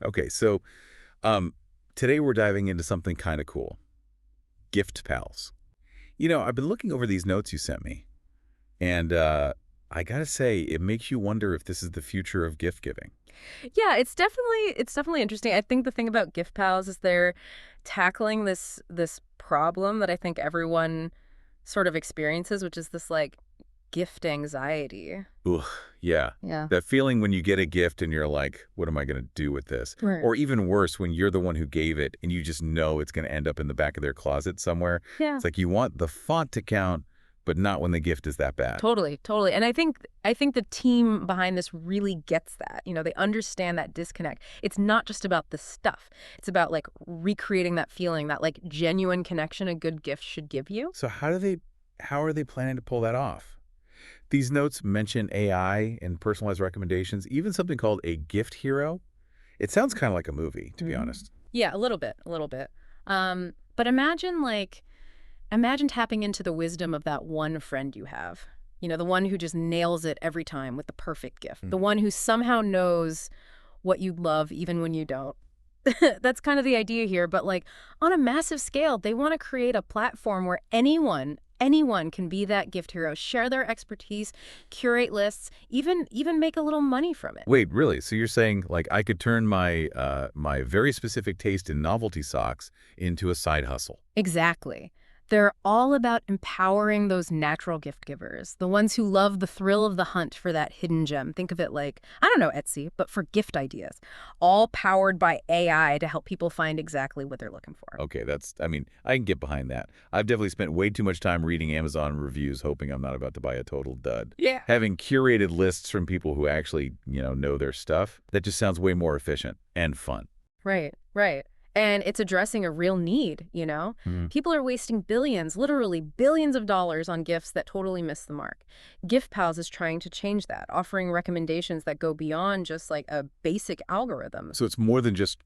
Okay, so um, today we're diving into something kind of cool. GiftPals. I've been looking over these notes you sent me, and I gotta say, it makes you wonder if this is the future of gift giving. Yeah, it's definitely interesting. I think the thing about gift pals is they're tackling this problem that I think everyone sort of experiences, which is this like gift anxiety. Ugh, yeah. Yeah. That feeling when you get a gift and you're like, what am I going to do with this? Right. Or even worse, when you're the one who gave it and you just know it's going to end up in the back of their closet somewhere. Yeah. It's like you want the font to count, but not when the gift is that bad. Totally, totally. And I think the team behind this really gets that. They understand that disconnect. It's not just about the stuff. It's about like recreating that feeling, that like genuine connection a good gift should give you. So how are they planning to pull that off? These notes mention AI and personalized recommendations, even something called a gift hero. It sounds kind of like a movie, to be honest. Yeah, a little bit, a little bit. But imagine tapping into the wisdom of that one friend you have. The one who just nails it every time with the perfect gift. The Mhm. one who somehow knows what you love even when you don't. That's kind of the idea here, but like on a massive scale, they want to create a platform where anyone can be that gift hero, share their expertise, curate lists, even make a little money from it. Wait, really? So you're saying like I could turn my very specific taste in novelty socks into a side hustle? Exactly. They're all about empowering those natural gift givers, the ones who love the thrill of the hunt for that hidden gem. Think of it like, I don't know, Etsy, but for gift ideas, all powered by AI to help people find exactly what they're looking for. Okay, I mean, I can get behind that. I've definitely spent way too much time reading Amazon reviews hoping I'm not about to buy a total dud. Yeah. Having curated lists from people who actually, know their stuff, that just sounds way more efficient and fun. Right, right. And it's addressing a real need. Mhm. People are wasting billions, literally billions of dollars on gifts that totally miss the mark. GiftPals is trying to change that, offering recommendations that go beyond just like a basic algorithm. So it's more than just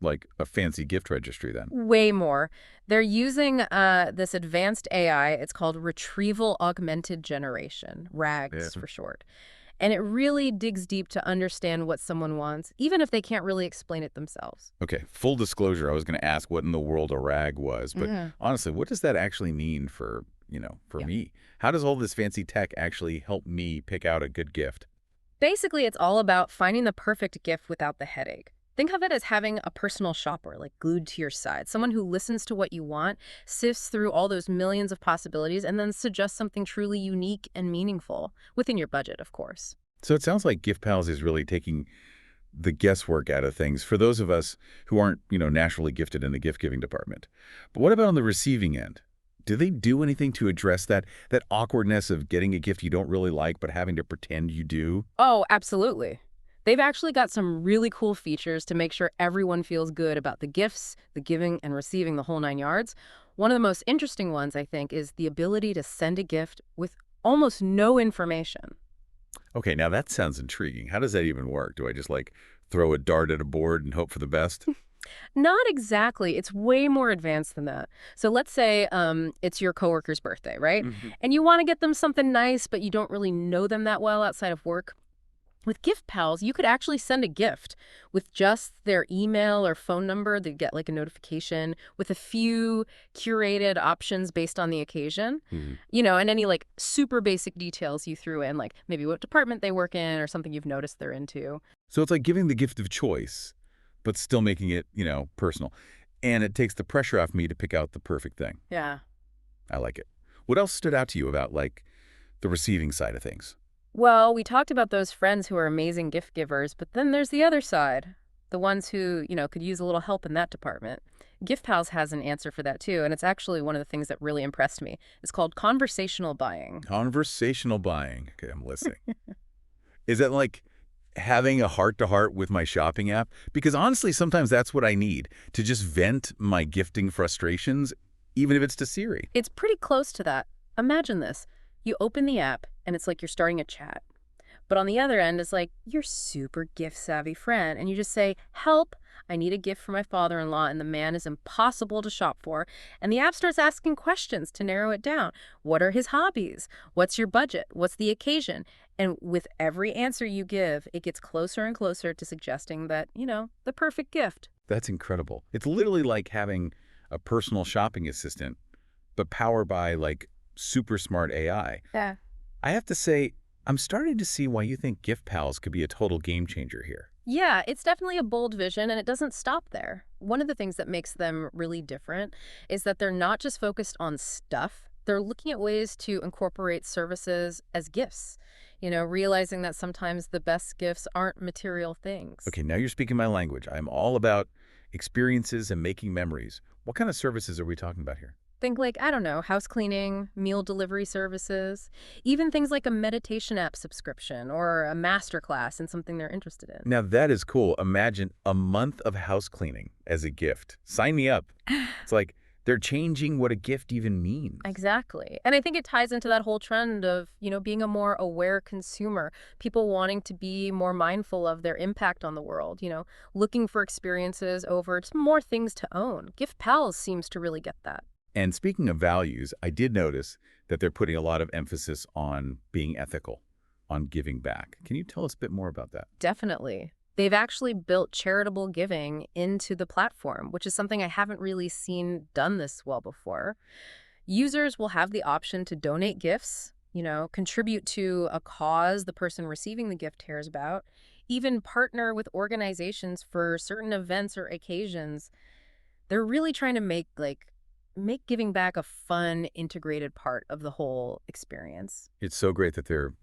like a fancy gift registry then. Way more. They're using this advanced AI. It's called Retrieval Augmented Generation, Yeah. RAGs for short. And it really digs deep to understand what someone wants, even if they can't really explain it themselves. Okay, full disclosure, I was going to ask what in the world a rag was, but Yeah. honestly, what does that actually mean for Yeah. me? How does all this fancy tech actually help me pick out a good gift? Basically, it's all about finding the perfect gift without the headache. Think of it as having a personal shopper, like glued to your side, someone who listens to what you want, sifts through all those millions of possibilities, and then suggests something truly unique and meaningful, within your budget, of course. So it sounds like GiftPals is really taking the guesswork out of things for those of us who aren't, naturally gifted in the gift giving department. But what about on the receiving end? Do they do anything to address that awkwardness of getting a gift you don't really like but having to pretend you do? Oh, absolutely. They've actually got some really cool features to make sure everyone feels good about the gifts, the giving, and receiving the whole nine yards. One of the most interesting ones, I think, is the ability to send a gift with almost no information. Okay, now that sounds intriguing. How does that even work? Do I just like throw a dart at a board and hope for the best? Not exactly. It's way more advanced than that. So let's say it's your coworker's birthday, right? Mhm. And you want to get them something nice, but you don't really know them that well outside of work. With Gift Pals, you could actually send a gift with just their email or phone number. They get like a notification with a few curated options based on the occasion, Mhm. and any like super basic details you threw in, like maybe what department they work in or something you've noticed they're into. So it's like giving the gift of choice, but still making it, personal. And it takes the pressure off me to pick out the perfect thing. Yeah. I like it. What else stood out to you about like the receiving side of things? Well, we talked about those friends who are amazing gift givers, but then there's the other side, the ones who could use a little help in that department. GiftPals has an answer for that too, and it's actually one of the things that really impressed me. It's called conversational buying. Conversational buying. Okay, I'm listening. Is that like having a heart to heart with my shopping app? Because honestly, sometimes that's what I need to just vent my gifting frustrations, even if it's to Siri. It's pretty close to that. Imagine this. You open the app, and it's like you're starting a chat. But on the other end is like your super gift savvy friend, and you just say, "Help, I need a gift for my father-in-law, and the man is impossible to shop for. And the app starts asking questions to narrow it down. What are his hobbies? What's your budget? What's the occasion? And with every answer you give, it gets closer and closer to suggesting that, the perfect gift. That's incredible. It's literally like having a personal shopping assistant, but powered by like super smart AI. Yeah. I have to say, I'm starting to see why you think GiftPals could be a total game changer here. Yeah, it's definitely a bold vision, and it doesn't stop there. One of the things that makes them really different is that they're not just focused on stuff. They're looking at ways to incorporate services as gifts, realizing that sometimes the best gifts aren't material things. Okay, now you're speaking my language. I'm all about experiences and making memories. What kind of services are we talking about here? Think like, I don't know, house cleaning, meal delivery services, even things like a meditation app subscription or a master class in something they're interested in. Now that is cool. Imagine a month of house cleaning as a gift. Sign me up. It's like they're changing what a gift even means. Exactly. And I think it ties into that whole trend of, being a more aware consumer, people wanting to be more mindful of their impact on the world, looking for experiences over just more things to own. Gift Pals seems to really get that. And speaking of values, I did notice that they're putting a lot of emphasis on being ethical, on giving back. Can you tell us a bit more about that? Definitely. They've actually built charitable giving into the platform, which is something I haven't really seen done this well before. Users will have the option to donate gifts, contribute to a cause the person receiving the gift cares about, even partner with organizations for certain events or occasions. They're really trying to make giving back a fun, integrated part of the whole experience. It's so great that they're,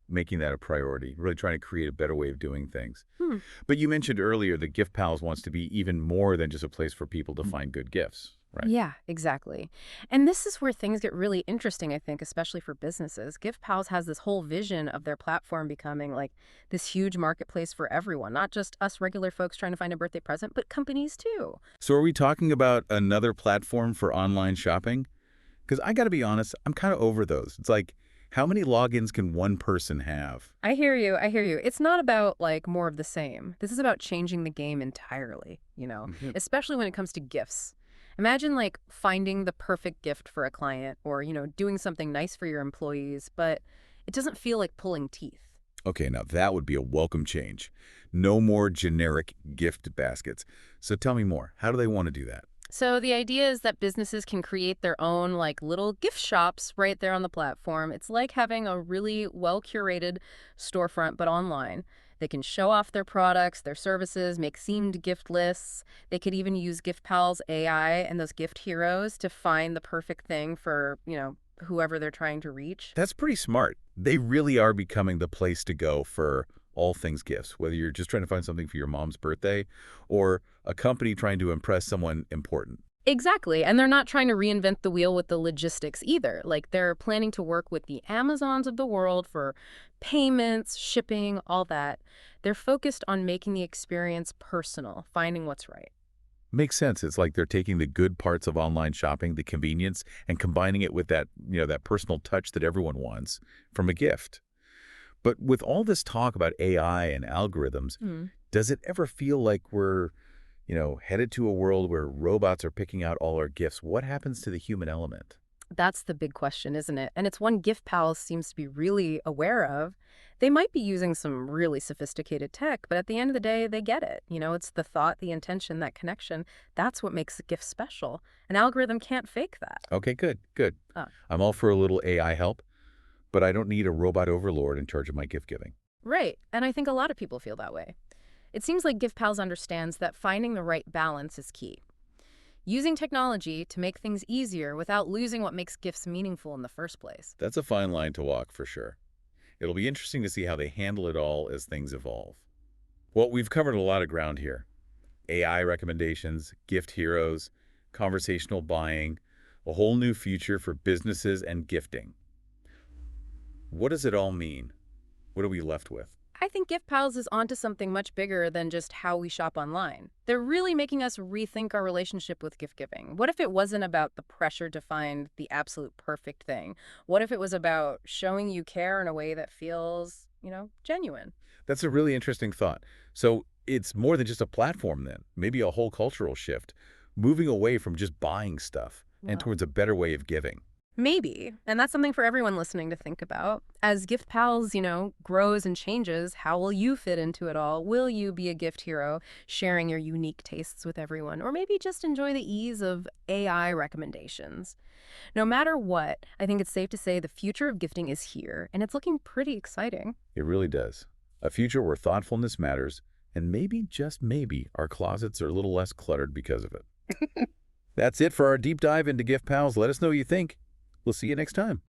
making that a priority, really trying to create a better way of doing things. Hmm. But you mentioned earlier that GiftPals wants to be even more than just a place for people to find good gifts, right? Yeah, exactly. And this is where things get really interesting, I think, especially for businesses. GiftPals has this whole vision of their platform becoming like this huge marketplace for everyone, not just us regular folks trying to find a birthday present, but companies too. So are we talking about another platform for online shopping? Because I got to be honest, I'm kind of over those. It's like, how many logins can one person have? I hear you. I hear you. It's not about like more of the same. This is about changing the game entirely, Mhm. especially when it comes to gifts. Imagine like finding the perfect gift for a client or, doing something nice for your employees, but it doesn't feel like pulling teeth. Okay, now that would be a welcome change. No more generic gift baskets. So tell me more. How do they want to do that? So the idea is that businesses can create their own like little gift shops right there on the platform. It's like having a really well-curated storefront, but online. They can show off their products, their services, make themed gift lists. They could even use GiftPals AI and those gift heroes to find the perfect thing for, whoever they're trying to reach. That's pretty smart. They really are becoming the place to go for all things gifts, whether you're just trying to find something for your mom's birthday or a company trying to impress someone important. Exactly. And they're not trying to reinvent the wheel with the logistics either. Like they're planning to work with the Amazons of the world for payments, shipping, all that. They're focused on making the experience personal, finding what's right. Makes sense. It's like they're taking the good parts of online shopping, the convenience, and combining it with that, that personal touch that everyone wants from a gift. But with all this talk about AI and algorithms, Hmm. does it ever feel like we're, headed to a world where robots are picking out all our gifts? What happens to the human element? That's the big question, isn't it? And it's one GiftPals seems to be really aware of. They might be using some really sophisticated tech, but at the end of the day, they get it. It's the thought, the intention, that connection. That's what makes a gift special. An algorithm can't fake that. Okay, good, good. Oh, I'm all for a little AI help, but I don't need a robot overlord in charge of my gift giving. right. And I think a lot of people feel that way. It seems like GiftPals understands that finding the right balance is key. Using technology to make things easier without losing what makes gifts meaningful in the first place. That's a fine line to walk for sure. It'll be interesting to see how they handle it all as things evolve. Well, we've covered a lot of ground here. AI recommendations, gift heroes, conversational buying, a whole new future for businesses and gifting. What does it all mean? What are we left with? I think GiftPals is onto something much bigger than just how we shop online. They're really making us rethink our relationship with gift giving. What if it wasn't about the pressure to find the absolute perfect thing? What if it was about showing you care in a way that feels, genuine? That's a really interesting thought. So it's more than just a platform then, maybe a whole cultural shift, moving away from just buying stuff and Wow. towards a better way of giving. Maybe. And that's something for everyone listening to think about. As Gift Pals, grows and changes, how will you fit into it all? Will you be a gift hero, sharing your unique tastes with everyone? Or maybe just enjoy the ease of AI recommendations? No matter what, I think it's safe to say the future of gifting is here, and it's looking pretty exciting. It really does. A future where thoughtfulness matters, and maybe, just maybe, our closets are a little less cluttered because of it. That's it for our deep dive into Gift Pals. Let us know what you think. We'll see you next time.